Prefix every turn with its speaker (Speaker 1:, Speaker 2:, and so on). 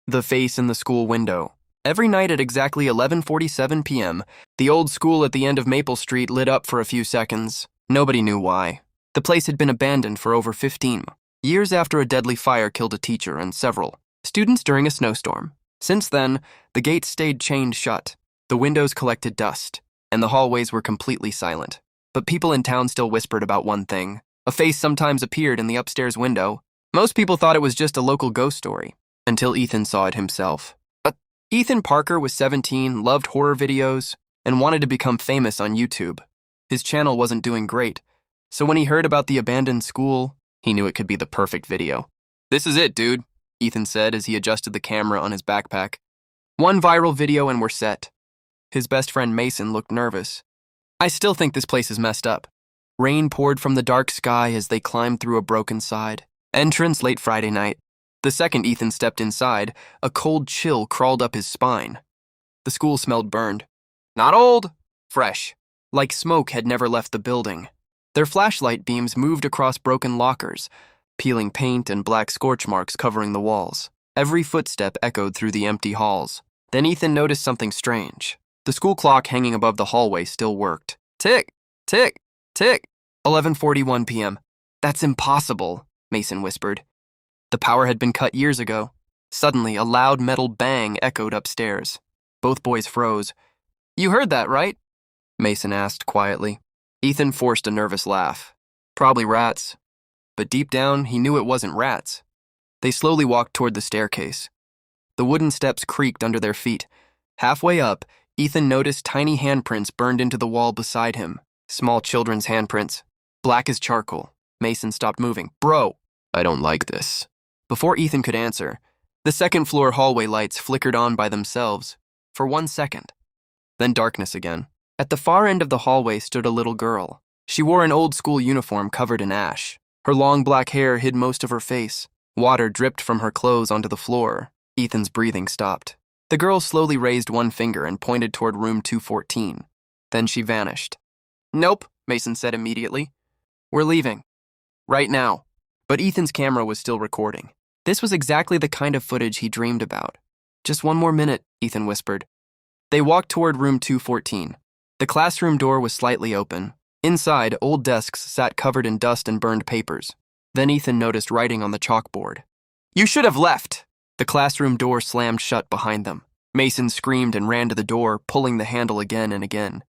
Speaker 1: The face in the school window. Every night at exactly 11:47 p.m., the old school at the end of Maple Street lit up for a few seconds. Nobody knew why. The place had been abandoned for over 15 years after a deadly fire killed a teacher and several students during a snowstorm. Since then, the gates stayed chained shut, the windows collected dust, and the hallways were completely silent. But people in town still whispered about one thing. A face sometimes appeared in the upstairs window. Most people thought it was just a local ghost story, until Ethan saw it himself. Ethan Parker was 17, loved horror videos, and wanted to become famous on YouTube. His channel wasn't doing great, so when he heard about the abandoned school, he knew it could be the perfect video. "This is it, dude," Ethan said as he adjusted the camera on his backpack. "One viral video and we're set." His best friend Mason looked nervous. "I still think this place is messed up." Rain poured from the dark sky as they climbed through a broken side. Entrance late Friday night. The second Ethan stepped inside, a cold chill crawled up his spine. The school smelled burned. Not old, fresh, like smoke had never left the building. Their flashlight beams moved across broken lockers, peeling paint and black scorch marks covering the walls. Every footstep echoed through the empty halls. Then Ethan noticed something strange. The school clock hanging above the hallway still worked. Tick, tick, tick. 11:41 p.m. "That's impossible," Mason whispered. The power had been cut years ago. Suddenly, a loud metal bang echoed upstairs. Both boys froze. "You heard that, right?" Mason asked quietly. Ethan forced a nervous laugh. "Probably rats." But deep down, he knew it wasn't rats. They slowly walked toward the staircase. The wooden steps creaked under their feet. Halfway up, Ethan noticed tiny handprints burned into the wall beside him. Small children's handprints, black as charcoal. Mason stopped moving. "Bro, I don't like this." Before Ethan could answer, the second-floor hallway lights flickered on by themselves for 1 second. Then darkness again. At the far end of the hallway stood a little girl. She wore an old-school uniform covered in ash. Her long black hair hid most of her face. Water dripped from her clothes onto the floor. Ethan's breathing stopped. The girl slowly raised one finger and pointed toward room 214. Then she vanished. "Nope," Mason said immediately. "We're leaving. Right now." But Ethan's camera was still recording. This was exactly the kind of footage he dreamed about. "Just one more minute," Ethan whispered. They walked toward room 214. The classroom door was slightly open. Inside, old desks sat covered in dust and burned papers. Then Ethan noticed writing on the chalkboard. "You should have left!" The classroom door slammed shut behind them. Mason screamed and ran to the door, pulling the handle again and again.